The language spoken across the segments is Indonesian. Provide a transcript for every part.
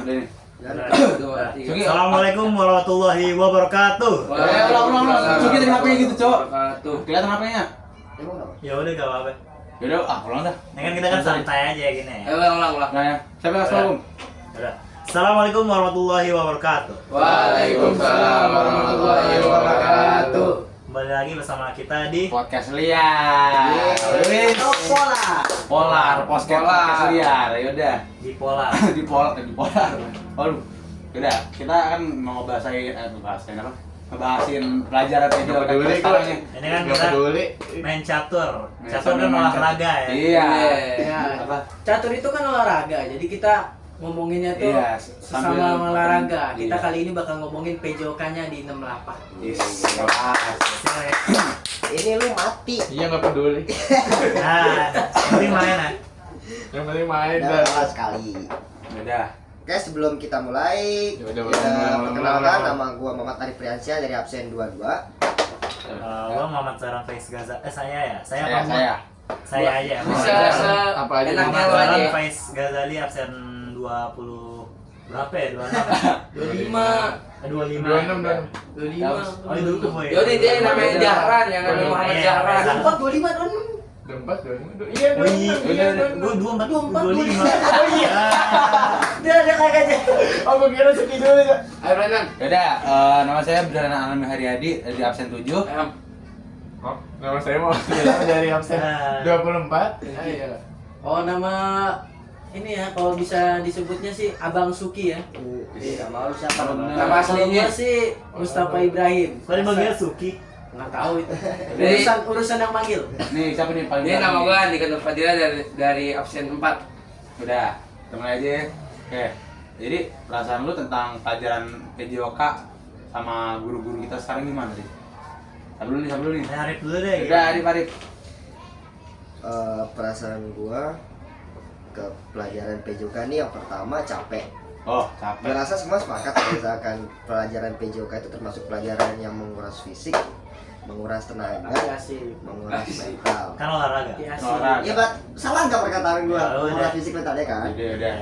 Udah nih. Assalamualaikum warahmatullahi wabarakatuh. Ulang. Suki tadi HP-nya gitu, Cok. Kelihatan HP-nya. Ya udah gak apa-apa. Yaudah, pulang dah. Ini kan kita kan santai aja gini ya. Ulang. Nah, ya. Siapa yang assalamualaikum? Udah. Assalamualaikum warahmatullahi wabarakatuh. Waalaikumsalam warahmatullahi wabarakatuh. Kembali lagi bersama kita di Podcast liar. Polar, podcast liar. Yaudah. di Pola. Di polar. Waduh. Yaudah, kita kan mau ngebahasin apa? Ngebahasin pelajaran video kan sekarang nih. Ini kan kita main catur. Catur kan olahraga ya. Iya. Ya, catur itu kan olahraga, jadi kita ngomonginnya tuh sesama olahraga. Kita kali ini bakal ngomongin PJOK-nya di 68. Ini lu mati. Iya nggak peduli. Nah, ini main ya. Yang penting main Udah dan sekali. Udah. Oke, sebelum kita mulai, Udah, perkenalkan nama gua Muhammad Arif Priansyah dari absen 22. Gua Muhammad Saran Faiz Ghazali. Saya Saya. aja. Bisa apa aja enaknya Muhammad lu aja. Saran Faiz Ghazali absen 20 berapa ya? 25. 25. Oh, itu tuh boy. Yaudah dia namanya Jahran, yang namanya Muhammad Jahran. 25 Iya, Oh iya, gue 24, 25. Oh iya. Dia ada kagaknya. Oh, gua kira Suki dulu ya. Ayo Brandon. Yaudah, nama saya Brana Alami Haryadi dari absen 7. Oh, nama saya mau bilang dari absen 24. Iya. Oh, nama ini ya, kalau bisa disebutnya sih Abang Suki ya. Iya, mau siapa? Nama aslinya sih Mustafa Ibrahim. Kok dipanggil Suki? Nggak tahu itu. Jadi- Urusan yang manggil. Nih, siapa nih paling Ini nama berani? gua Andika Nur Fadila dari absen 4. Udah, mulai aja ya. Oke. Jadi, perasaan lu tentang pelajaran PJOK sama guru-guru kita sekarang gimana sih? Sabar dulu nih. Arif dulu deh. Udah, Arif. Perasaan gua ke pelajaran PJOK ini yang pertama capek. Oh, Gua capek. rasa semua sepakat kalau misalkan pelajaran PJOK itu termasuk pelajaran yang menguras fisik, menguras tenaga, Asik. menguras mental. Kan olahraga. Asik. Olahraga. Iya, Pak. Salah nggak perkataan gua? Ya, udah. Menguras fisik mentalnya kan? Udah.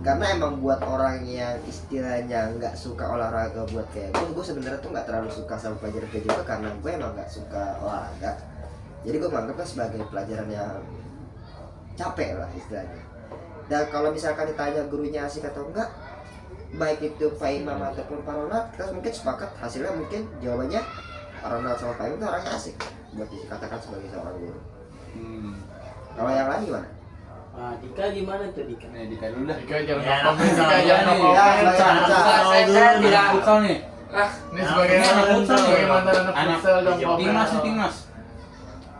Karena emang buat orang yang istilahnya nggak suka olahraga buat kayak gue sebenarnya tuh nggak terlalu suka sama pelajaran PJOK karena gue emang nggak suka olahraga. Jadi gue menganggapnya sebagai pelajaran yang capek lah istilahnya. Dan kalau misalkan ditanya gurunya asik atau enggak, baik itu Pak Imam ataupun Pak Ronald, kita mungkin sepakat hasilnya mungkin jawabannya Pak Ronald sama Pak Imam itu orangnya asik buat dikatakan sebagai seorang guru. Kalau yang lain gimana? Nah, Dika gimana tuh Dika? Nih, Dika dulu dah. Dika jangan Ya, komen, nama Dika saya jangan nih. komen. Ya, Saya tidak Futsal nih. Ini sebagai anak futsal, sebagai mantan anak futsal dong komen. Timnas.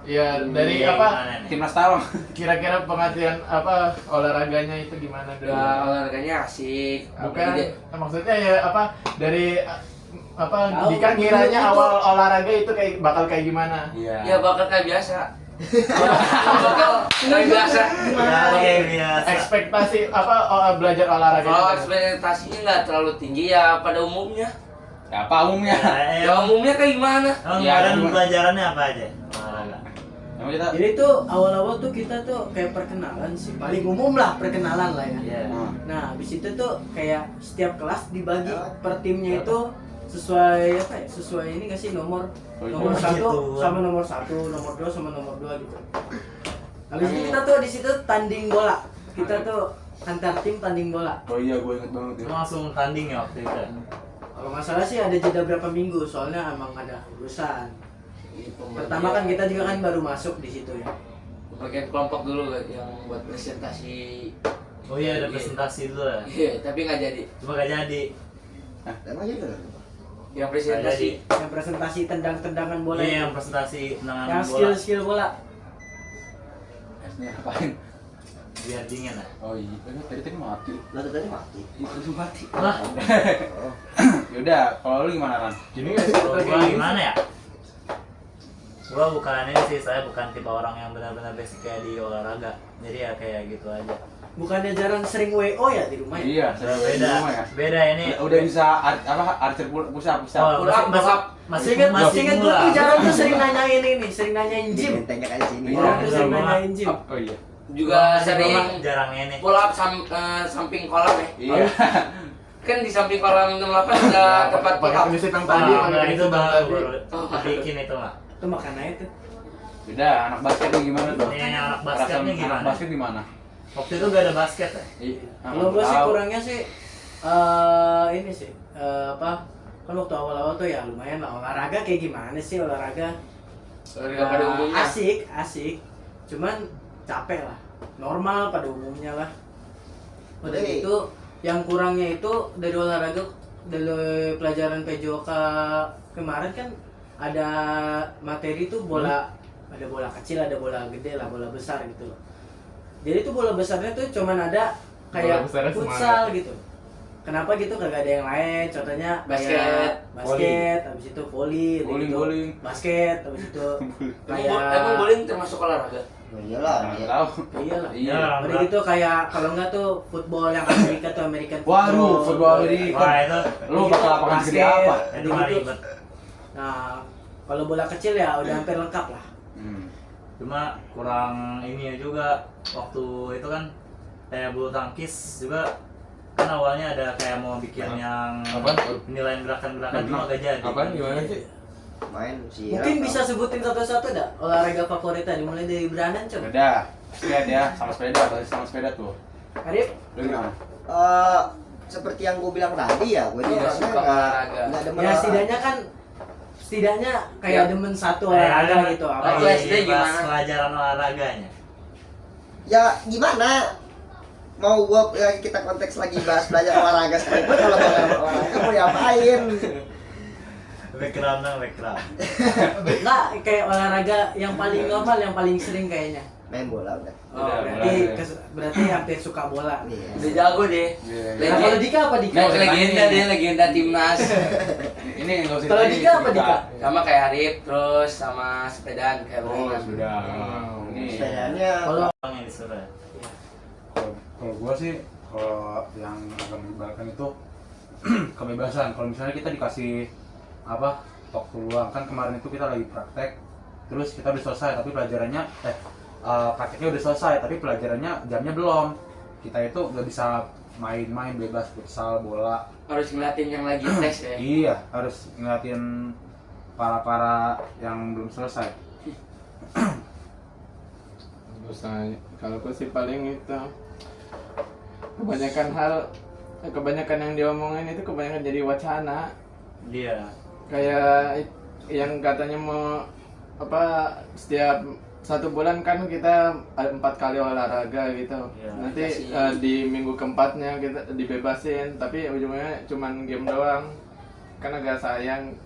Iya, dari Iya, apa? gimana nih? Timnas Tawang. Kira-kira pengertian apa olahraganya itu gimana dulu? Ya, olahraganya asik. Bukan, Jadi- maksudnya ya apa dari apa Tahu, Dika kiranya itu- awal olahraga itu kayak bakal kayak gimana? Iya. Ya bakal kayak biasa. Bakal kayak biasa. Ya, kayak biasa. Ekspektasi apa belajar olahraga? Kalau itu? ekspektasinya nggak terlalu tinggi ya pada umumnya. Ya, apa umumnya? Ya umumnya kayak gimana? Emang Ya, kemarin gimana? pelajarannya apa aja? Olahraga. Emang kita Jadi tuh awal-awal tuh kita tuh kayak perkenalan sih, paling umum lah perkenalan lah ya. Iya. Nah, habis itu tuh kayak setiap kelas dibagi per timnya itu sesuai apa ya? Sesuai ini nggak sih nomor nomor Oh, 1 gitu. sama nomor 1, nomor 2 sama nomor 2 gitu. Habis itu kita tuh di situ tanding bola. Kita tuh antar tim tanding bola. Oh iya, gue inget banget Lu ya. langsung tanding ya waktu itu. Kalau nggak salah sih ada jeda berapa minggu, soalnya emang ada urusan. Pertama kan kita juga kan baru masuk di situ ya. Bagian kelompok dulu yang buat presentasi. Oh iya, ada presentasi dulu ya. Iya, tapi nggak jadi. Cuma gak jadi. Emang gitu kan? Yang presentasi. Yang presentasi tendang-tendangan bola. Iya, itu. yang presentasi tenangan Yang bola. skill-skill bola. Ini apain? Biar dingin ya. Oh iya, tadi mati. Lah tadi mati. Itu mati. Lah, Oh. Yaudah, kalau lu gimana, Ran? Jadi kalau gua gimana ya? Gua bukan ini sih, saya bukan tipe orang yang benar-benar basic kayak di olahraga. Jadi ya kayak gitu aja. Bukannya jarang sering WO ya di rumah ya? Iya, Beda, di beda. rumah ya. Beda ini. Udah bisa archer push up. Oh, Pull up, masih pull up. masih Ingat masih ingat gue mula. tuh jarang tuh sering nanyain ini, sering nanyain gym. Bentengnya kayak sini. Iya, Orang tuh iya, sering iya. nanyain gym. Oh iya. juga Gua sering jarang ini. pull up samping kolam ya. Iya. Kan di samping kolam 68 ada tempat pull up. Prinsip yang tadi, Enggak, pakai itu prinsip yang tadi. baru bikin itu mah. Itu makannya itu. Udah, anak basketnya gimana tuh? Ini anak basketnya Perasaan gimana? Anak basket gimana? Waktu itu gak ada basket ya? Iya. Kalau gue sih kurangnya sih ini sih apa? Kan waktu awal-awal tuh ya lumayan lah olahraga kayak gimana sih olahraga? Olahraga pada umumnya. Asik. Cuman capek lah. Normal pada umumnya lah. Udah Oke. gitu yang kurangnya itu dari olahraga dari pelajaran PJOK kemarin kan ada materi tuh bola, ada bola kecil, ada bola gede lah, bola besar gitu loh. Jadi tuh bola besarnya tuh cuman ada kayak Bola besarnya futsal gitu. Kenapa gitu kagak ada yang lain? Contohnya kayak basket, habis itu volley, Bowling. basket, habis itu kayak Emang bowling termasuk olahraga? Oh, iyalah, Nggak ya. tahu. iyalah. Iya. Udah gitu kayak kalau enggak tuh football yang Amerika tuh American football. Waduh, football Amerika. Wah itu Lu bakal lapangan segede apa? itu mah ribet. Nah, kalau bola kecil ya udah hampir lengkap lah. Cuma kurang ini juga waktu itu kan kayak bulu tangkis juga kan awalnya ada kayak mau bikin yang Apa? penilaian gerakan-gerakan cuma gak jadi. Apaan gimana sih? Main sih. Mungkin bisa sebutin satu-satu dah olahraga favorit tadi mulai dari Brandon coba. Udah, lihat ya, sama sepeda, basis sama sepeda tuh. Arif, Lu gimana? Seperti yang gue bilang tadi ya, gue tuh Tidak orangnya suka olahraga. nggak demen ya olahraga. setidaknya kayak Ya. demen satu olahraga gitu apa? Waktu Lagi SD bahas gimana? pelajaran olahraganya. Ya gimana? Mau kita konteks lagi bahas belajar olahraga sekarang, gue kalau belajar olahraga mau diapain? Background. Enggak, kayak olahraga yang paling normal, yang paling sering kayaknya. Main bola udah. Oh, Udah, berarti bola. berarti hampir suka bola. Iya. Udah jago deh. Nah, kalau Dika apa Dika? Nah, legenda deh, legenda timnas. Ini nggak usah Kalau ditanya, Dika apa Dika? Sama kayak Arif, terus sama sepedaan kayak Oh, Brandon. sudah. Ini. Sepedanya Kalau Orang yang disuruh. Ya. Kalau gua sih, kalau yang akan menyebalkan itu kebebasan. Kalau misalnya kita dikasih apa waktu luang, kan kemarin itu kita lagi praktek, terus kita udah selesai tapi pelajarannya prakteknya udah selesai tapi pelajarannya jamnya belum. Kita itu nggak bisa main-main bebas futsal, bola. Harus ngeliatin yang lagi tes ya. Iya, harus ngeliatin para yang belum selesai. Usahanya. Kalau gue sih paling itu kebanyakan yang diomongin itu kebanyakan jadi wacana. Dia. Kayak yang katanya mau apa setiap 1 bulan kan kita ada 4 kali olahraga gitu. Iya. Nanti di minggu keempatnya kita dibebasin, tapi ujungnya cuman game doang. Kan agak sayang.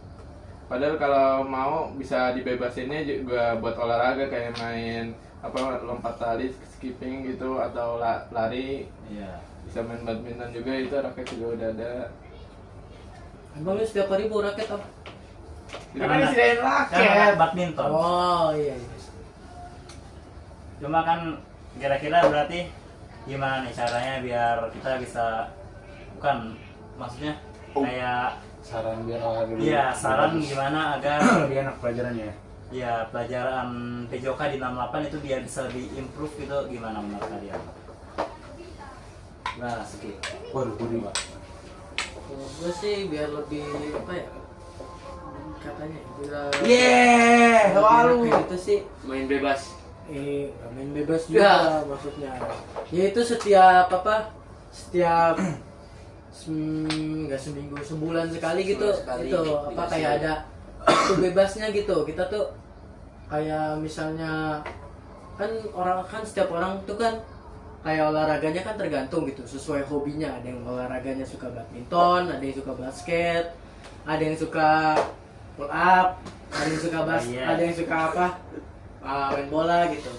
Padahal kalau mau bisa dibebasinnya juga buat olahraga kayak main apa lompat tali, skipping gitu atau lari. Iya. Bisa main badminton juga, itu raket juga udah ada. Emang lu setiap hari bawa raket apa? Itu kan disediain Kan raket. badminton. Oh iya. Cuma kan kira-kira berarti gimana nih caranya biar kita bisa bukan maksudnya kayak Saran biar olahraga dulu. iya saran gimana agar lebih enak pelajarannya ya. ya pelajaran PJOK di 68 itu biar bisa diimprove gitu gimana menurut kalian? Nah, sedikit. Waduh, gua Kalau gue sih biar lebih apa ya? Katanya biar Waduh. kayak gitu sih. Main bebas. Main bebas juga maksudnya. Ya itu setiap nggak seminggu sebulan sekali gitu Sebulan sekali, itu apa dikasih. kayak ada waktu bebasnya gitu kita tuh kayak misalnya kan setiap orang tuh kan kayak olahraganya kan tergantung gitu sesuai hobinya. Ada yang olahraganya suka badminton, ada yang suka basket, ada yang suka pull up, ada yang suka ada yang suka apa main bola gitu.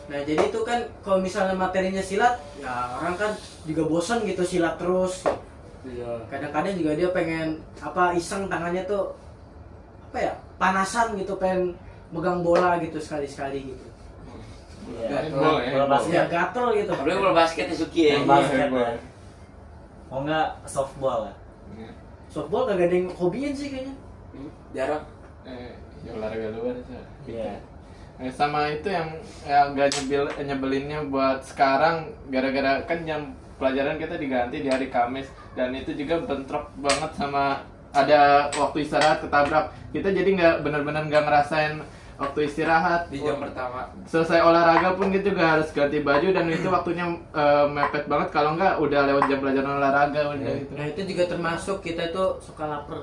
Nah jadi itu kan kalau misalnya materinya silat ya orang kan juga bosan gitu silat terus. Iya. Kadang-kadang juga dia pengen apa iseng tangannya tuh apa ya panasan gitu pengen megang bola gitu sekali-sekali gitu. Iya. Handball, Bola handball. basket. Ya gatel gitu. Apalagi bola basketnya Suki ya. Bola basket ya. Oh enggak softball ya? Softball kagak ada yang hobiin sih kayaknya. Jarang. Ya olahraga luar sih. Iya. Sama itu yang agak nyebelinnya buat sekarang gara-gara kan jam pelajaran kita diganti di hari Kamis dan itu juga bentrok banget sama ada waktu istirahat ketabrak. Kita jadi benar-benar nggak ngerasain waktu istirahat Di jam pertama. selesai olahraga pun kita juga harus ganti baju dan itu waktunya mepet banget kalau nggak udah lewat jam pelajaran olahraga udah gitu. Nah itu juga termasuk kita tuh suka lapar.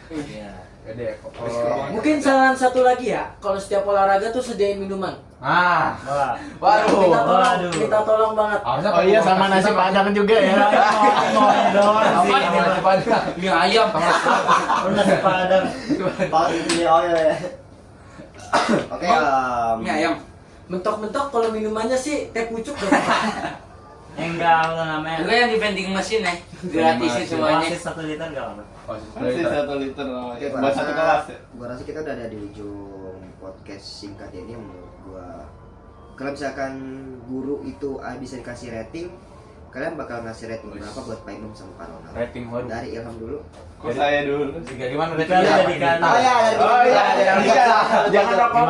Iya. Gede kalau Mungkin saran satu lagi ya, kalau setiap olahraga tuh sediain minuman. ah Wah. waduh Minta tolong banget. harusnya Oh iya sama nasi padang juga ya. Doang sih. nasi padang Mie ayam. Nasi padang. Pakai ini oil ya. Oke, Mie ayam. Mentok-mentok kalau minumannya sih teh pucuk dong. Enggak apa namanya. Enggak yang di vending machine ya. Gratis sih semuanya. Oasis 1 liter enggak apa? Masih 1 liter loh. Oke, Buat satu kelas ya. Gua rasa kita udah ada di ujung podcast singkat ini. Menurut gua kalau misalkan guru itu bisa dikasih rating, kalian bakal ngasih rating berapa buat Pak Imam sama Pak Ronald? rating waduh Dari Ilham dulu. Kok saya dulu? Jika gimana Kita ratingnya udah dikasih. Oh iya, Jangan rokok.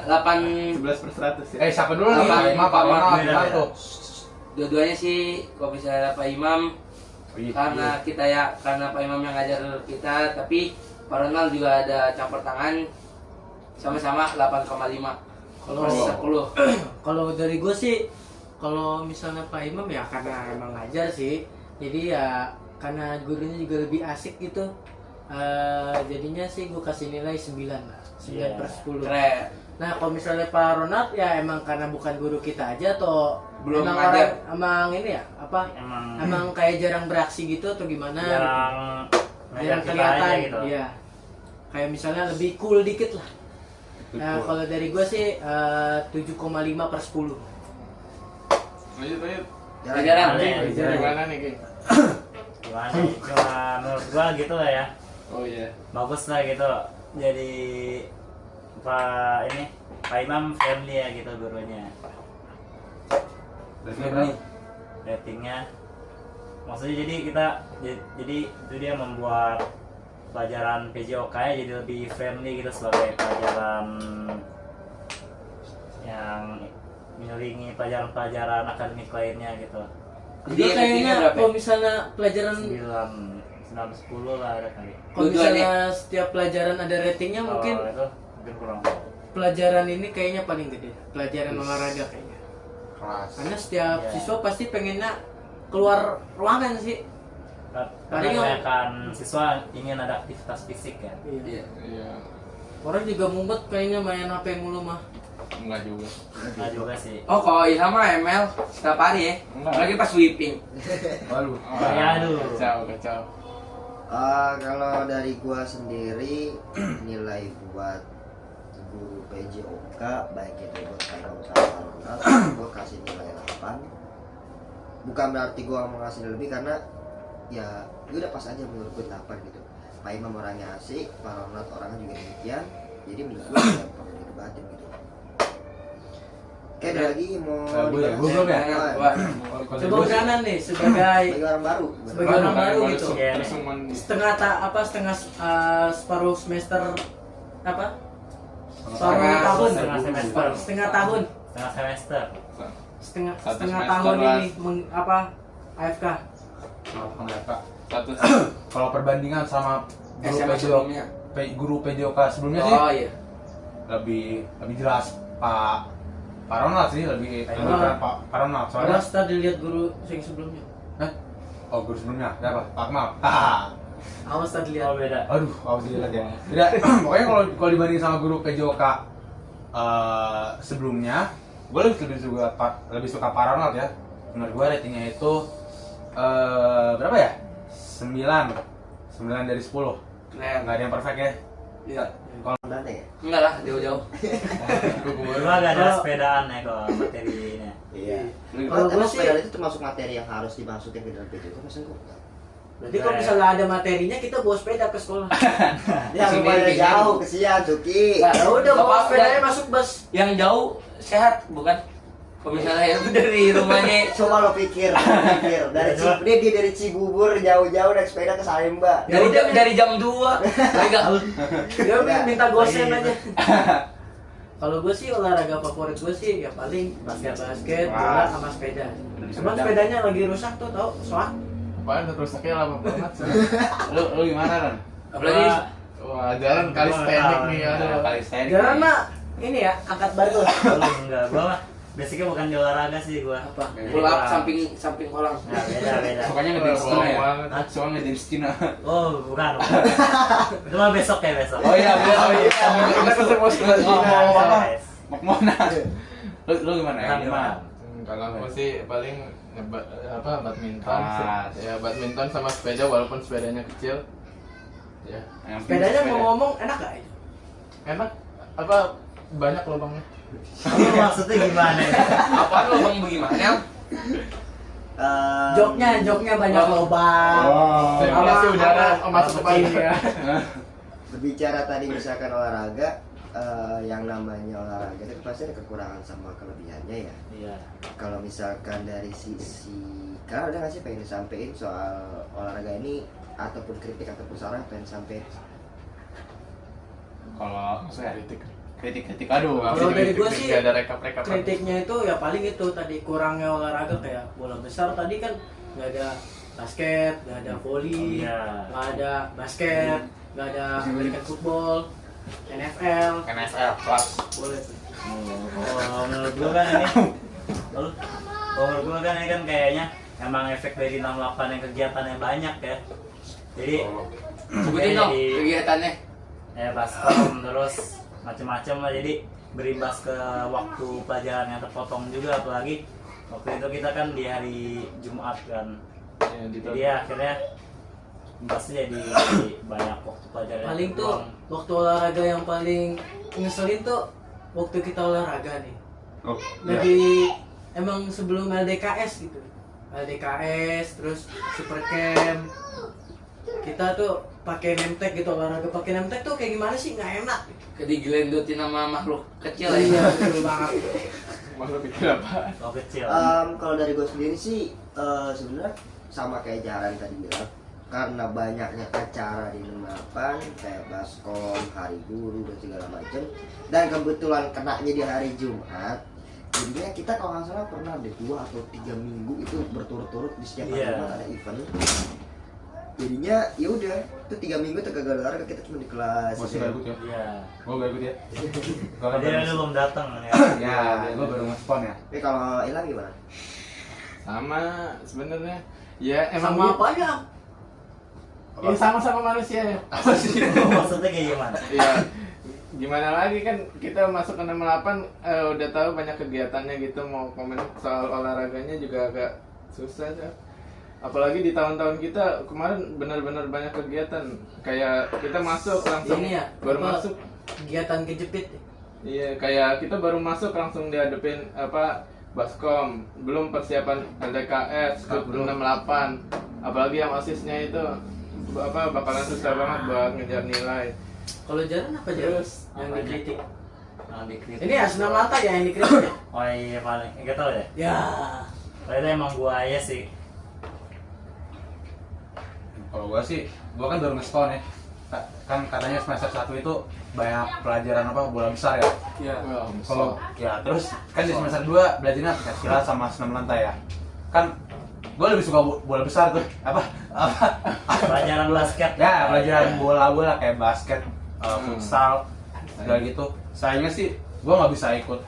Delapan 11/100 ya. siapa dulu nih Pak Imam Pak Ronald gimana tuh dua-duanya sih kalau misalnya Pak Imam oh, iya. karena kita ya karena Pak Imam yang ngajar kita, tapi Pak Ronald juga ada campur tangan, sama-sama 8,5 Kalau per 10. kalau dari gue sih, kalau misalnya Pak Imam ya karena emang ngajar sih, jadi ya karena gurunya juga lebih asik gitu. Jadinya sih gue kasih nilai 9 lah, 9 per 10. Keren. Nah kalau misalnya Pak Ronald ya emang karena bukan guru kita aja atau Belum emang ngajar. emang ini ya apa? Emang Emang kayak jarang beraksi gitu atau gimana? jarang Jarang ngajak kita kelihatan aja gitu. Iya. Kayak misalnya lebih cool dikit lah. Nah kalau dari gue sih 7,5 per 10. Lanjut. Pelajaran. Gimana nih, Ki? Gimana nih? Cuma menurut gua gitu lah ya. Oh iya. Bagus lah gitu. Jadi Pak Imam friendly ya gitu gurunya. ratingnya berapa Ratingnya maksudnya jadi itu dia membuat pelajaran PJOK nya jadi lebih friendly gitu sebagai pelajaran yang menyelingi pelajaran-pelajaran akademik lainnya gitu. Jadi Juga ratingnya kayaknya berapa ya? kalau misalnya pelajaran 9 10 lah ada kali. kalau Dua-duanya. misalnya setiap pelajaran ada ratingnya mungkin Kalau itu mungkin kurang. pelajaran ini kayaknya paling gede. Pelajaran olahraga kayaknya. kelas Karena setiap Iya. siswa pasti pengennya keluar ruangan sih. Karena Paling yang- kebanyakan siswa ingin ada aktivitas fisik ya. Iya. Iya. Orang juga mumet kayaknya main HP mulu mah. Enggak juga. Nah juga sih. Oh kalau Ilham mah ML setiap hari ya. Enggak. Lagi pas sweeping. waduh Ya, aduh. Kacau. Kalau dari gua sendiri nilai buat guru PJOK baik itu buat Pak Imam sama Pak Ronald, gua kasih nilai 8. Bukan berarti gua mau ngasih nilai lebih karena ya udah pas aja menurut gua 8 gitu. Pak Imam orangnya asik, Pak Ronald orangnya juga demikian. Jadi menurut gua tidak perlu didebatin gitu. Oke, ada lagi mau gue dibahas? belum ya Wah. Kalau Coba gue sih- Branan nih sebagai Bagi orang baru. sebagai orang baru gitu. Iya, Terus mandi. Setengah separuh semester apa? Separuh Setengah tahun. semester. Setengah tahun. Setengah semester. Setengah Satu setengah semester tahun lah. ini AFK. Alhamdulillah, Kak. Satu Kalau perbandingan sama guru SMA sebelumnya. guru PJOK sebelumnya sih Oh iya. lebih jelas Pak Ronald sih lebih Pak keren Pak Ronald soalnya Awas tadi lihat guru yang sebelumnya. oh guru sebelumnya siapa Pak Kemal Awas tadi Oh lihat. beda. aduh awas dilihat ya tidak pokoknya kalau dibanding sama guru PJOK sebelumnya gue lebih suka Pak Ronald ya. Menurut gue ratingnya itu berapa ya 9 dari 10 Keren. nggak ada yang perfect ya. Iya. Mana ya? Enggak lah, jauh-jauh. Gua agak ada sepedaan ya kalau materinya. Iya. Kalau gua Emang sih- sepeda itu termasuk materi yang harus dimasukin ke dalam PJOK masa enggak? Berarti kalau misalnya ada materinya kita bawa sepeda ke sekolah. Ya Sini, pada sini. jauh kesian Tuki. Nah, Ya udah Nggak bawa apa-apa, sepedanya Dan. masuk bus. Yang jauh sehat bukan? Kalau misalnya yang dari rumahnya Coba lo pikir dia dari Cibubur jauh-jauh naik sepeda ke Salemba. dari jam 2. Enggak. Dia Enggak. minta gosen aja. Kalau gue sih olahraga favorit gue sih ya paling basket, bola sama sepeda. Cuman sepedanya lagi rusak tuh, tau? Soak. Apaan rusaknya lama banget sih. Lu gimana kan? Apalagi Wah, jalan kali standing nih Ada ada. kali stand. Jalan mah ini ya angkat barbel. Kalau enggak, gua mah basicnya bukan di olahraga sih gua. Apa? pull up samping kolam. Nah, beda. Sukanya ngedance Cina ya? Banget. Suka ngedance Cina. Oh, bukan. Itu mah besok ya, besok. Oh iya, Kita ketemu sebelah Oh, Cina. Guys. Mokmona. Lu gimana ya? Bukan, gimana? Kalau aku sih paling badminton Ah. sih. Ya badminton sama sepeda walaupun sepedanya kecil. Ya, Yang Sepedanya sepeda. mau ngomong enak gak itu? enak apa banyak lubangnya. Lu maksudnya gimana ya? Apaan lo bang bagaimana? Joknya banyak lubang. Oh. Sirkulasi udara masuk ke paling ya. Berbicara tadi misalkan olahraga, yang namanya olahraga itu pasti ada kekurangan sama kelebihannya ya. Iya. Kalau misalkan dari sisi, karena udah nggak sih pengen disampaikan soal olahraga ini ataupun kritik ataupun saran pengen sampai. Kalau saya kritik aduh. Kalau dari gua sih, Nggak ada rekap-rekap. kritiknya itu ya paling itu tadi kurangnya olahraga kayak bola besar tadi kan nggak ada basket, nggak ada volley, Iya. nggak ada basket, nggak ada American football, NFL, NFL kelas. boleh tuh. Oh, menurut gua kan ini Lalu, menurut gua kan ini kan kayaknya emang efek dari 68 yang kegiatannya banyak ya. Jadi Sebutin dong kegiatannya. baskom terus macam-macam lah, jadi berimbas ke waktu pelajaran yang terpotong juga, apalagi waktu itu kita kan di hari Jumat kan. Ya, Jadi ya, akhirnya imbasnya jadi banyak waktu pelajaran. yang Paling tuh terbuang. waktu olahraga yang paling ngeselin tuh waktu kita olahraga nih. Oh, Lagi emang sebelum LDKS gitu. LDKS terus super camp. Kita tuh pakai nemtek gitu, olahraga pakai nemtek tuh kayak gimana sih, nggak enak gitu. Kayak digelendotin sama makhluk kecil Iya, ya. betul banget. Makhluk kecil apa? Waktu kecil. Kalau dari gue sendiri sih sebenarnya sama kayak Jaran tadi bilang, karena banyaknya acara di 68 kayak baskom, hari guru dan segala macam, dan kebetulan kenanya di hari Jumat, jadinya kita kalau nggak salah pernah ada 2 atau 3 minggu itu berturut-turut di setiap hari Iya. Jumat ada event. Jadinya ya udah itu 3 minggu tuh kagak olahraga, kita cuma di kelas. gua sih gak ikut ya. Iya. Gua gak ikut ya. Gua kan Dia baru belum datang ya. ya, gua baru nge-spawn ya. Tapi kalau hilang gimana? Sama sebenarnya. Ya emang Sama apa ya? Ya sama-sama manusia ya. Apa sih? Maksudnya kayak gimana? Iya. Gimana lagi kan kita masuk ke 68 udah tahu banyak kegiatannya gitu, mau komen soal olahraganya juga agak susah ya. Apalagi di tahun-tahun kita kemarin benar-benar banyak kegiatan. Kayak kita masuk langsung Ini ya, baru apa, masuk. kegiatan kejepit. Iya, kayak kita baru masuk langsung dihadapin apa baskom, belum persiapan LDKS, grup 68. Apalagi yang OSIS-nya itu apa bakalan susah banget buat ngejar nilai. Kalau Jaran apa Jaran? Terus, Yang apanya? dikritik. Nah, dikritik. Ini Asnam Lata ya yang dikritik ya? Oh iya paling, enggak tahu ya. Ya. Oh, itu emang gua aja sih. Kalau gua sih, gua kan baru nge-spawn ya. Kan katanya semester 1 itu banyak pelajaran apa bola besar ya. Iya. Wah, Kalau ya terus kan di semester 2 belajarnya pencaksilat sama senam lantai ya. Kan gua lebih suka bola besar tuh. Apa? Pelajaran basket. Ya, pelajaran bola-bola kayak basket, futsal, segala gitu. Sayangnya sih gua nggak bisa ikut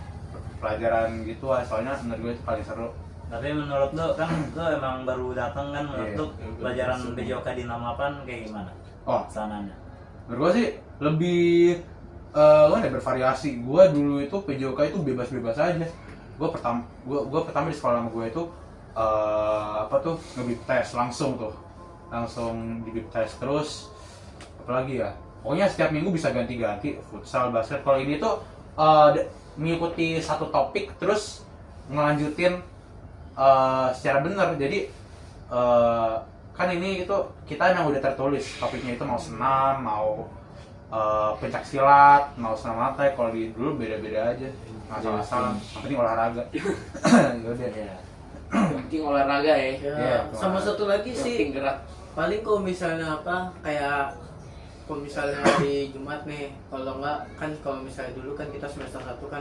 pelajaran gitu, soalnya menurut gue itu paling seru. Tapi menurut lu kan lu emang baru datang kan, menurut Iya. lu pelajaran BJOK di 68 kayak gimana? Oh, Sananya. menurut gue sih lebih bervariasi. Gue dulu itu PJOK itu bebas-bebas aja. Gue pertama di sekolah sama gue itu ngebip tes langsung di bip tes. Terus apalagi ya, pokoknya setiap minggu bisa ganti-ganti futsal, basket. Kalau ini tuh mengikuti satu topik terus ngelanjutin secara benar. Jadi kan ini itu kita emang udah tertulis topiknya itu mau senam, mau pencak silat, mau senam lantai. Kalau di dulu beda-beda aja, asal-asalan. Yang penting olahraga. Yaudah. Iya. Yang penting olahraga ya. Ya, Iya, sama satu lagi Yang sih penting gerak. paling kalau misalnya apa kayak kalau misalnya hari Jumat nih, kalau enggak kan kalau misalnya dulu kan kita semester 1 kan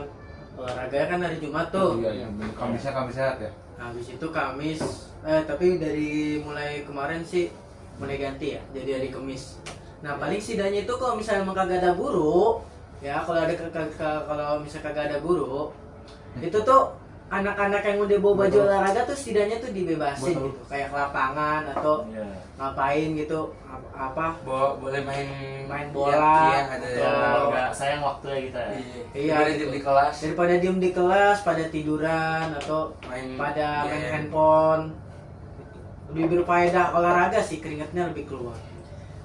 olahraga kan hari Jumat tuh. Iya, Kamisnya Kamis sehat ya. Nah, habis itu Kamis, tapi dari mulai kemarin sih mulai ganti ya, jadi hari Kamis. Nah, paling sidanya itu kalau misalnya emang kagak ada guru, ya kalau ada kalau misalnya kagak ada guru, itu tuh anak-anak yang udah bawa baju olahraga tuh setidaknya tuh dibebasin gitu, kayak ke lapangan atau Iya. ngapain gitu, apa Boleh main Main bola, Iya, ada atau- Kalau nggak sayang waktu ya kita ya. Iya, Boleh gitu. di kelas. daripada diem di kelas pada tiduran atau pada main handphone. Lebih berfaedah olahraga sih, keringatnya lebih keluar.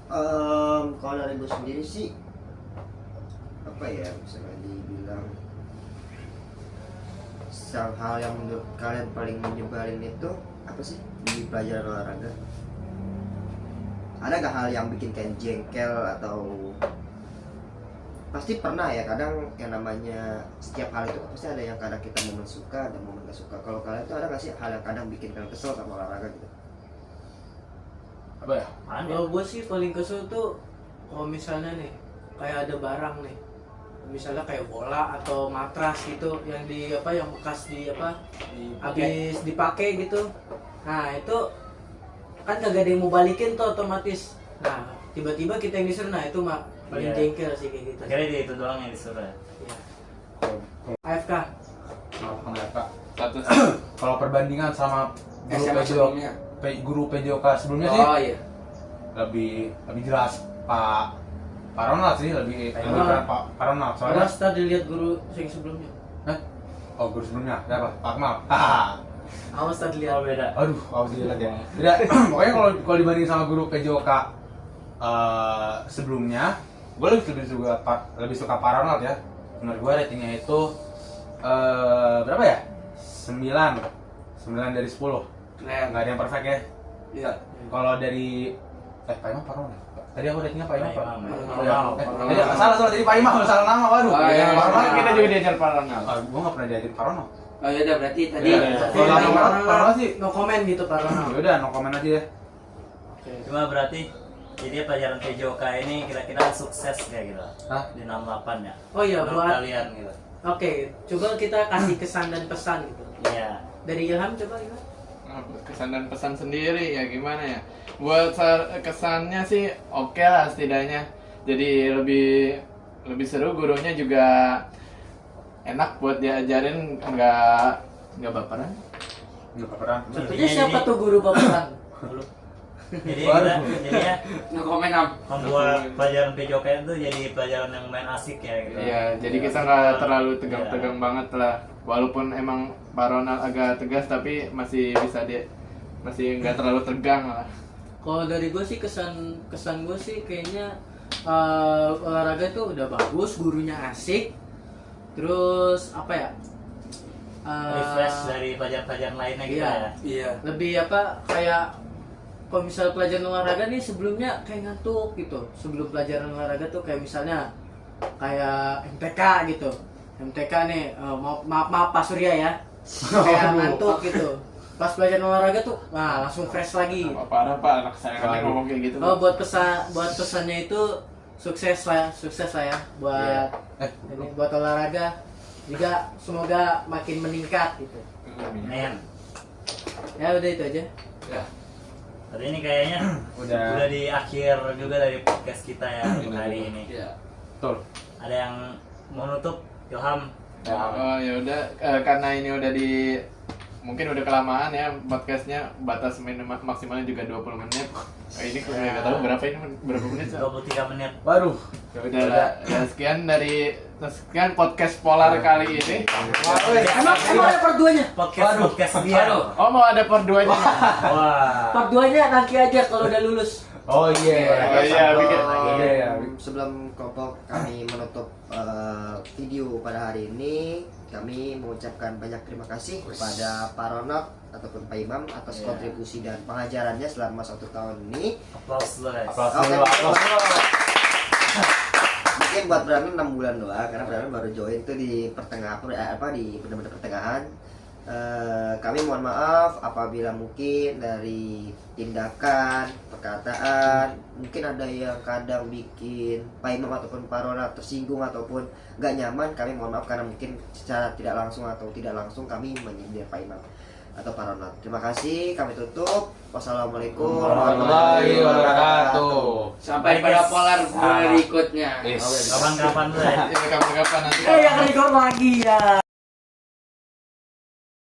Kalau dari gue sendiri sih apa ya misalnya dibilang hal yang menurut kalian paling menyebalin itu apa sih di pelajaran olahraga? Ada gak hal yang bikin kalian jengkel atau pasti pernah ya, kadang yang namanya setiap hal itu pasti ada yang kadang kita momen suka dan momen gak suka. Kalau kalian tuh ada gak sih hal yang kadang bikin kalian kesel sama olahraga gitu? Apa ya? Mana? Kalau gue sih paling kesel tuh kalau misalnya nih kayak ada barang nih, misalnya kayak bola atau matras gitu yang di apa yang bekas di apa habis dipakai gitu. Nah itu kan kagak ada yang mau balikin tuh otomatis. Nah tiba-tiba kita yang disuruh, nah itu paling Iya. jengkel sih kayak gitu. Akhirnya dia itu doang yang disuruh ya. Iya. Kalau AFK. Kak. Satu Kalau perbandingan sama guru SMA PJOK, sebelumnya. guru PJOK sebelumnya sih Oh iya. lebih jelas Pak Ronald sih, lebih Ronald. Pak Ronald soalnya. Soalnya tadi lihat guru yang sebelumnya. Hah? Oh, guru sebelumnya siapa? Pak Kemal. Haha. Awas tadi Oh lihat. beda. Aduh, awas dilihat ya. Tidak, pokoknya kalau dibanding sama guru PJOK sebelumnya, gue lebih suka Pak Ronald ya. Menurut gue ratingnya itu berapa ya? 9 dari 10. Keren. Nggak ada yang perfect ya. Iya. Kalau dari Pak Imam, Pak Ronald. Tadi aku ratingnya Pak Imam. Pak Imam, ya. Oh, ya. Salah tadi Pak Imam, salah nama. Waduh. Oh, iya. Pak Ronald. kita juga diajar Pak Ronald. Gue nggak pernah diajarin Pak Ronald. Oh iya udah berarti tadi. Iya, iya. Kalau Tapi Pak Ronald sih, no comment gitu Pak Ronald. ya udah no comment aja ya. Cuma berarti jadi pelajaran PJOK ini kira-kira sukses kayak gitu. Hah? Di 68 ya. Oh iya, Menurut buat kalian gitu. Oke, coba kita kasih kesan dan pesan gitu. Iya. Dari Ilham coba Ilham. Nah, kesan dan pesan sendiri ya gimana ya, buat kesannya sih oke lah setidaknya, jadi lebih seru, gurunya juga enak buat diajarin, nggak baperan. Nggak baperan. Contohnya siapa tuh guru paparan? Jadi Waduh. kita jadinya No comment Am. membuat pelajaran PJOK itu jadi pelajaran yang main asik ya gitu. Iya, jadi kita nggak terlalu tegang-tegang banget lah, walaupun emang Pak Ronald agak tegas tapi masih nggak terlalu tegang lah. Kalau dari gue sih kesan gue sih kayaknya olahraga tuh udah bagus, gurunya asik, terus apa ya? Refresh dari pelajaran-pelajaran lainnya gitu Iya. ya. Iya. Lebih apa kayak kalau misalnya pelajaran olahraga nih sebelumnya kayak ngantuk gitu. Sebelum pelajaran olahraga tuh kayak misalnya kayak MTK gitu. MTK nih maaf Pak Surya ya. Kayak ngantuk gitu. Pas pelajaran olahraga tuh langsung fresh lagi. Parah Pak, anak saya kan ngomong kayak gitu. Oh buat pesannya itu sukses lah ya buat ini buat olahraga juga semoga makin meningkat gitu. Men. Ya udah itu aja. Ya. Tapi ini kayaknya udah di akhir juga dari podcast kita ya untuk hari ini. Iya. Betul. Ada yang mau nutup? Ilham. Oh ya udah, karena ini udah mungkin udah kelamaan ya podcastnya, batas maksimalnya juga 20 menit. Ini gue nggak tahu berapa menit. 23 menit. Waduh. Udah sekian podcast Polar kali ini. Emang ada part 2-nya? Podcast dia. Oh mau ada part 2-nya? Wah. Part 2-nya nanti aja kalau udah lulus. Oh iya. Oh iya, bikin. Iya. Sebelum kelompok kami menutup video pada hari ini, kami mengucapkan banyak terima kasih kepada Pak Ronald ataupun Pak Imam atas Iya. kontribusi dan pengajarannya selama 1 tahun ini. Aplaus dulu guys. Aplaus Oke, dulu. Aplaus dulu. mungkin buat Brandon 6 bulan doang karena Brandon baru join tuh di pertengahan di benar-benar pertengahan. Kami mohon maaf apabila mungkin dari tindakan, perkataan mungkin ada yang kadang bikin Pak Imam ataupun Pak Ronald tersinggung ataupun gak nyaman. Kami mohon maaf karena mungkin secara tidak langsung atau tidak langsung kami menyindir Pak Imam atau Pak Ronald. Terima kasih, kami tutup. Wassalamualaikum Warahmatullahi wabarakatuh. Sampai pada polar berikutnya. Kapan-kapan lah. Kapan-kapan nanti. yang record lagi ya.